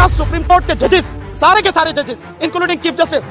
क्या supreme court के जजेस, सारे के सारे जजेस इंक्लूडिंग चीफ जस्टिस,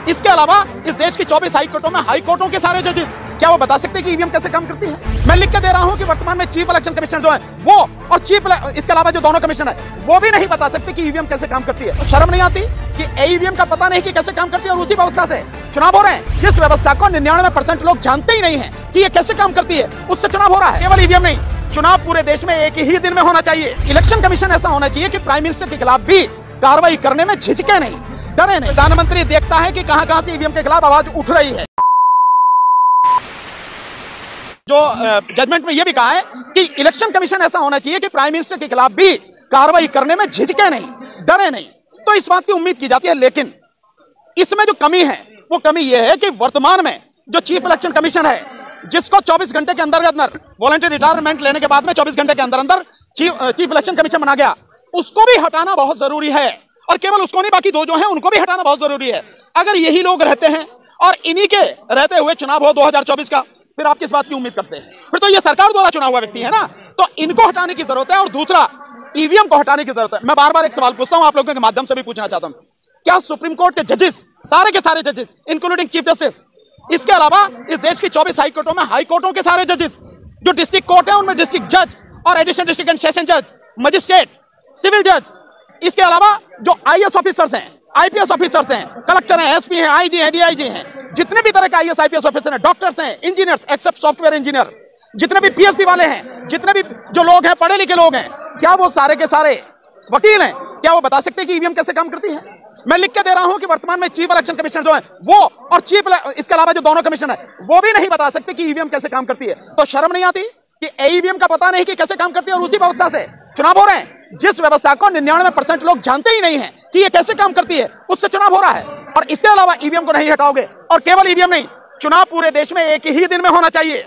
इसके अलावा इस देश की 24 हाई कोर्टों में हाई कोर्टों के सारे जजेस, क्या वो बता सकते हैं कि ईवीएम कैसे काम करती है? मैं लिख के दे रहा हूं कि वर्तमान में चीफ इलेक्शन कमिश्नर जो है वो और इसके अलावा जो दोनों कमिश्नर है वो भी नहीं बता सकते कि ईवीएम कैसे काम करती है। तो शर्म नहीं आती कि ईवीएम का पता नहीं कि कैसे काम करती है और उसी व्यवस्था से चुनाव हो रहे हैं, जिस व्यवस्था को 99% लोग जानते ही नहीं है कि ये कैसे काम करती है, उससे चुनाव हो रहा है। केवल ईवीएम नहीं, चुनाव पूरे देश में एक ही दिन में होना चाहिए। इलेक्शन कमीशन ऐसा होना चाहिए कि प्राइम मिनिस्टर के खिलाफ भी कार्रवाई करने में झिझके नहीं, डरे नहीं। प्रधानमंत्री देखता है कि कहां से ईवीएम के खिलाफ आवाज उठ रही है। जो जजमेंट में यह भी कहा है कि इलेक्शन कमीशन ऐसा होना चाहिए कि प्राइम मिनिस्टर के खिलाफ भी कार्रवाई करने में झिझके नहीं, डरे नहीं। तो इस बात की उम्मीद की जाती है, लेकिन इसमें जो कमी है वो कमी यह है कि वर्तमान में जो चीफ इलेक्शन कमीशन है, जिसको 24 घंटे के अंदर वॉलंटरी रिटायरमेंट लेने के बाद में 24 घंटे के अंदर चीफ इलेक्शन कमीशन बना गया, उसको भी हटाना बहुत जरूरी है। और केवल उसको नहीं, बाकी दो जो हैं उनको भी हटाना बहुत जरूरी है। अगर यही लोग रहते हैं और इन्हीं के रहते हुए चुनाव हो 2024 का, फिर आप किस बात की उम्मीद करते हैं? फिर तो ये सरकार द्वारा चुना हुआ व्यक्ति है ना। तो इनको हटाने की जरूरत है और दूसरा ईवीएम को हटाने की जरूरत है। मैं बार बार एक सवाल पूछता हूं, आप लोगों के माध्यम से भी पूछना चाहता हूं, क्या सुप्रीम कोर्ट के जजेस, सारे के सारे जजेस इंक्लूडिंग चीफ जस्टिस, इसके अलावा इस देश की 24 हाई कोर्टों में हाई कोर्टों के सारे जजेस, जो डिस्ट्रिक्ट कोर्ट है उनमें डिस्ट्रिक्ट जज और एडिशनल डिस्ट्रिक्ट एंड सेशन जज, मजिस्ट्रेट, सिविल जज, इसके अलावा जो आईएएस ऑफिसर्स हैं, आईपीएस ऑफिसर्स हैं, कलेक्टर हैं, एसपी हैं, आईजी हैं, डीआईजी हैं, जितने भी तरह के आईएएस आईपीएस ऑफिसर हैं, डॉक्टर्स हैं, इंजीनियर्स एक्सेप्ट सॉफ्टवेयर इंजीनियर, जितने भी पीएचडी वाले हैं, जितने भी जो लोग हैं पढ़े लिखे लोग हैं, क्या वो सारे के सारे वकील हैं? क्या वो बता सकते हैं कि ईवीएम कैसे काम करती है? मैं लिख के दे रहा हूं कि वर्तमान में चीफ इलेक्शन कमिश्नर जो है वो और इसके अलावा जो दोनों कमिश्नर है वो भी नहीं बता सकते कि ईवीएम कैसे काम करती है। तो शर्म नहीं आती कि ईवीएम का पता नहीं कि कैसे काम करती है और उसी व्यवस्था से चुनाव हो रहे हैं, जिस व्यवस्था को 99% लोग जानते ही नहीं है कि ये कैसे काम करती है, उससे चुनाव हो रहा है। और इसके अलावा ईवीएम को नहीं हटाओगे, और केवल ईवीएम नहीं, चुनाव पूरे देश में एक ही दिन में होना चाहिए।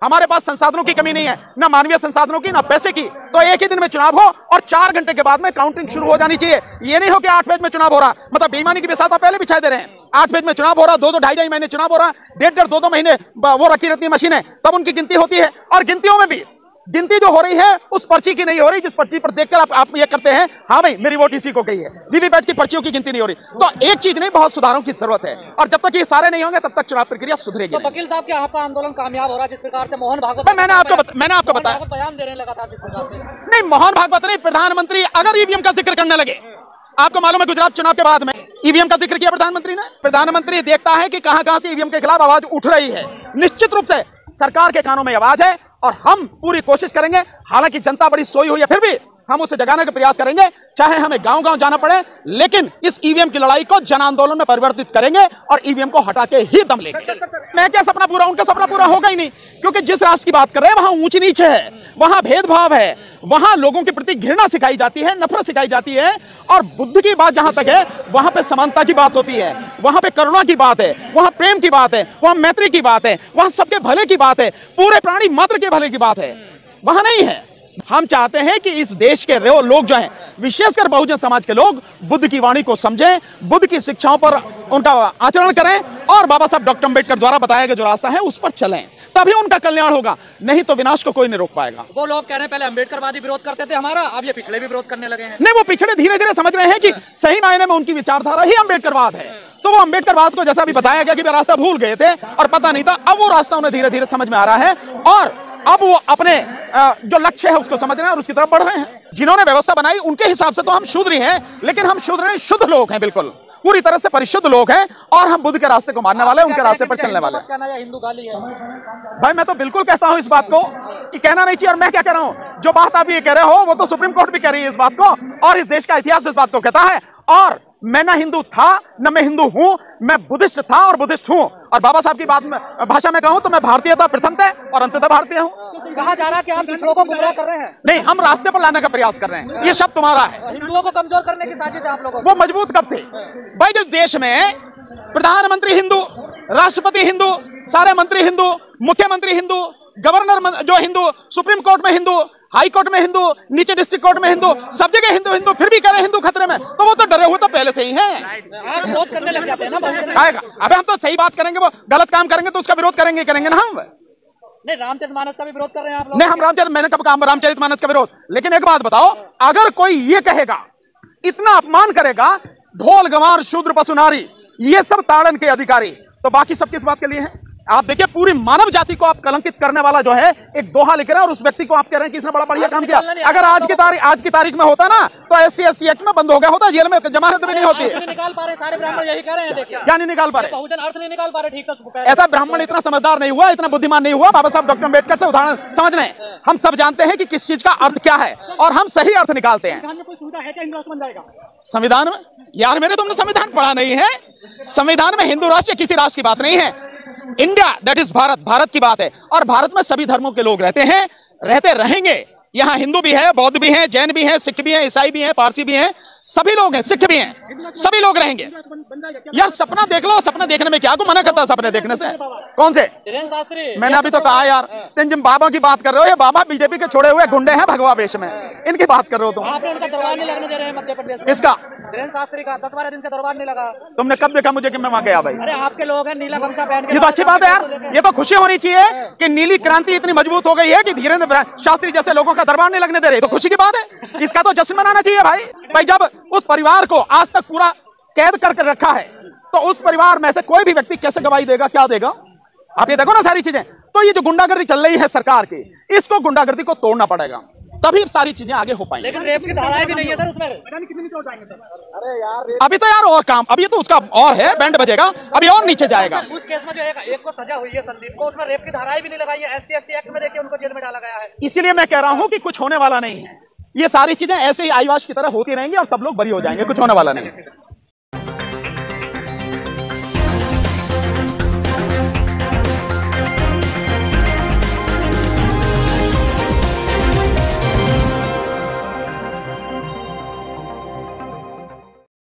हमारे पास संसाधनों की कमी नहीं है, ना मानवीय संसाधनों की, ना पैसे की। तो एक ही दिन में चुनाव हो और 4 घंटे के बाद में काउंटिंग शुरू हो जानी चाहिए। ये नहीं हो कि 8 फेज में चुनाव हो रहा, मतलब बेईमानी की बिसात पहले बिछा दे रहे हैं। 8 फेज में चुनाव हो रहा, 2-2, 2.5 महीने चुनाव हो रहा, 1.5, 2-2 महीने वो रखी रहती मशीनें, तब उनकी गिनती होती है। और गिनतियों में भी गिनती जो हो रही है उस पर्ची की नहीं हो रही, जिस पर्ची पर देखकर आप ये करते हैं, हाँ भाई मेरी वोट इसी को गई है। वीवीपैट की पर्चियों की गिनती नहीं हो रही। तो एक चीज नहीं, बहुत सुधारों की जरूरत है, और जब तक ये सारे नहीं होंगे तब तक चुनाव प्रक्रिया सुधरेगी। तो वकील साहब क्या आपका आंदोलन कामयाब हो रहा है? जिस प्रकार से मोहन भागवत मैंने आपको बताया, बयान दे रहे हैं लगातार जिस प्रकार से। नहीं, मोहन भागवत नहीं, प्रधानमंत्री अगर ईवीएम का जिक्र करने लगे, आपको मालूम है गुजरात चुनाव के बाद में ईवीएम का जिक्र किया प्रधानमंत्री ने। प्रधानमंत्री देखता है कि कहां से ईवीएम के खिलाफ आवाज उठ रही है। निश्चित रूप से सरकार के कानों में आवाज है और हम पूरी कोशिश करेंगे, हालांकि जनता बड़ी सोई हुई है, फिर भी हम उसे जगाने का प्रयास करेंगे, चाहे हमें गांव-गांव जाना पड़े, लेकिन इस ईवीएम की लड़ाई को जन आंदोलन में परिवर्तित करेंगे और ईवीएम को हटा के ही दम लेंगे। मैं क्या सपना पूरा, उनका सपना पूरा होगा ही नहीं, क्योंकि जिस राष्ट्र की बात कर रहे हैं वहां ऊंच नीच है, वहां भेदभाव है, वहां लोगों के प्रति घृणा सिखाई जाती है, नफरत सिखाई जाती है। और बुद्ध की बात जहां तक है वहां पे समानता की बात होती है, वहां पे करुणा की बात है, वहां प्रेम की बात है, वहां मैत्री की बात है, वहां सबके भले की बात है, पूरे प्राणी मात्र के भले की बात है, वहां नहीं है। हम चाहते हैं कि इस देश के लोग जो हैं, विशेषकर बहुजन समाज के लोग, बुद्ध की वाणी को समझें, बुद्ध की शिक्षाओं पर उनका आचरण करें और बाबा साहब डॉक्टर अम्बेडकर द्वारा बताया गया जो रास्ता है उस पर चलें, तभी उनका कल्याण होगा, नहीं तो विनाश को कोई नहीं रोक पाएगा। वो लोग कह रहे हैं पहले अम्बेडकरवादी विरोध करते थे हमारा, अब ये पिछड़े भी विरोध करने लगे हैं। नहीं, वो पिछड़े धीरे धीरे समझ रहे हैं कि सही मायने में उनकी विचारधारा ही अम्बेडकरवाद है। तो वो अम्बेडकरवाद को जैसा भी बताया गया कि वे रास्ता भूल गए थे और पता नहीं था, अब वो रास्ता उन्हें धीरे धीरे समझ में आ रहा है और अब वो अपने जो लक्ष्य है उसको समझ रहे हैं और उसकी तरफ बढ़ रहे हैं। जिन्होंने व्यवस्था बनाई उनके हिसाब से तो हम शूद्र ही हैं, लेकिन हम शूद्र नहीं, शुद्ध लोग हैं, बिल्कुल पूरी तरह से परिशुद्ध लोग हैं, और हम बुद्ध के रास्ते को मानने वाले हैं, उनके रास्ते पर चलने वाले हैं। हिंदू गाली है भाई, मैं तो बिल्कुल कहता हूं इस बात को कि कहना नहीं चाहिए। और मैं क्या कह रहा हूं, जो बात आप ये कह रहे हो वो तो सुप्रीम कोर्ट भी कह रही है इस बात को, और इस देश का इतिहास इस बात को कहता है। और मैं ना हिंदू था न मैं हिंदू हूं, मैं बुद्धिस्ट था और बुद्धिस्ट हूं। और बाबा साहब की बात में भाषा में कहूं तो मैं भारतीयता प्रथमतः और अंततः भारतीय हूं। कहा जा रहा है कि हम पिछड़ों को गुमराह कर रहे हैं। नहीं, हम रास्ते पर लाने का प्रयास कर रहे हैं, ये शब्द तुम्हारा है। हिंदुओं को कमजोर करने की साजिश है आप लोगों की। वो मजबूत कब थे भाई? जिस देश में प्रधानमंत्री हिंदू, राष्ट्रपति हिंदू, सारे मंत्री हिंदू, मुख्यमंत्री हिंदू, गवर्नर जो हिंदू, सुप्रीम कोर्ट में हिंदू, हाई कोर्ट में हिंदू, नीचे डिस्ट्रिक्ट कोर्ट में हिंदू, सब जगह हिंदू हिंदू, फिर भी कह रहे हिंदू खतरे में, तो वो तो डरे हुए तो पहले से ही हैं। विरोध करने लग जाते हैं ना। आएगा, अबे हम तो सही बात करेंगे, वो गलत काम करेंगे तो उसका विरोध करेंगे ना हम। नहीं, रामचरितमानस का भी विरोध कर रहे हैं आप लोग। नहीं, हम मैंने कब कहा रामचरितमानस का विरोध? लेकिन एक बात बताओ, अगर कोई ये कहेगा इतना अपमान करेगा, ढोल गंवार शूद्र पशु नारी, ये सब ताड़न के अधिकारी, तो बाकी सब किस बात के लिए हैं? आप देखिए पूरी मानव जाति को आप कलंकित करने वाला जो है एक दोहा लिख रहे हैं और उस व्यक्ति को आप कह रहे हैं कि इसने बड़ा बढ़िया काम किया। अगर आज की तारीख में होता ना तो SC/ST एक्ट में बंद हो गया होता, जेल में जमानत भी नहीं होती। निकाल पा रहे सारे ब्राह्मण, यही कह रहे हैं। देखिए क्या नहीं निकाल पा रहे? बहुजन अर्थ नहीं निकाल पा रहे ठीक से। ऐसा ब्राह्मण इतना समझदार नहीं हुआ, इतना बुद्धिमान नहीं हुआ बाबा साहब डॉक्टर अम्बेडकर से उदाहरण समझ लें। हम सब जानते हैं कि किस चीज का अर्थ क्या है और हम सही अर्थ निकालते हैं। कोई सुविधा है क्या हिंदू राष्ट्र बन जाएगा? संविधान में यार मेरे, तुमने संविधान पढ़ा नहीं है? संविधान में हिंदू राष्ट्र किसी राष्ट्र की बात नहीं है। India that is Bharat, Bharat की बात है और भारत में सभी धर्मों के लोग रहते हैं, रहते रहेंगे। यहाँ हिंदू भी है, बौद्ध भी हैं, जैन भी हैं, सिख भी हैं, ईसाई भी हैं, पारसी भी हैं, सभी लोग हैं, सिख भी हैं, सभी लोग रहेंगे। यार सपना देख लो, सपना देखने में क्या को मना करता है सपने देखने से? कौन से? धीरेन्द्र शास्त्री। मैंने अभी तो कहा यार, तुम जिन बाबा की बात कर रहे हो, ये बाबा बीजेपी के छोड़े हुए गुंडे हैं भगवा वेश में, इनकी बात कर रहे हो तुम। आपने उनका दरबार नहीं लगने दे रहे हैं मध्य प्रदेश में। किसका? धीरेन्द्र शास्त्री का 10-12 दिन से दरबार नहीं लगा। तुमने कब देखा मुझे कि मैं वहां गया? भाई अरे आपके लोग हैं नीला गमछा पहन के। ये तो अच्छी बात है यार, ये तो खुशी होनी चाहिए कि नीली क्रांति इतनी मजबूत हो गई है कि धीरेन्द्र शास्त्री जैसे लोगों का दरबार नहीं लगने दे रहे, तो खुशी की बात है। इसका तो जश्न मनाना चाहिए भाई। जब उस परिवार को आज तक पूरा कैद करके रखा है तो उस परिवार में से कोई भी व्यक्ति कैसे गवाही देगा, क्या देगा? आप ये देखो ना सारी चीजें। तो ये जो गुंडागर्दी चल रही है सरकार की, इसको गुंडागर्दी को तोड़ना पड़ेगा, तभी सारी चीजें आगे हो पाएंगी। लेकिन रेप की धाराएं भी नहीं है सर उसमें। कितनी चोट आएंगे सर? अरे यार अभी तो यार और काम, अभी तो उसका और है, बैंड बजेगा, अभी और नीचे जाएगा। उस केस में जो एक को सजा हुई है संदीप को, उसमें रेप की धाराएं भी नहीं लगाई है। SC/ST एक्ट में देखिए उनको जेल में डाला गया है। इसीलिए मैं कह रहा हूं कि कुछ होने वाला नहीं है। ये सारी चीजें ऐसे ही आईवाश की तरह होती रहेंगी और सब लोग बरी हो जाएंगे, कुछ होने वाला नहीं है।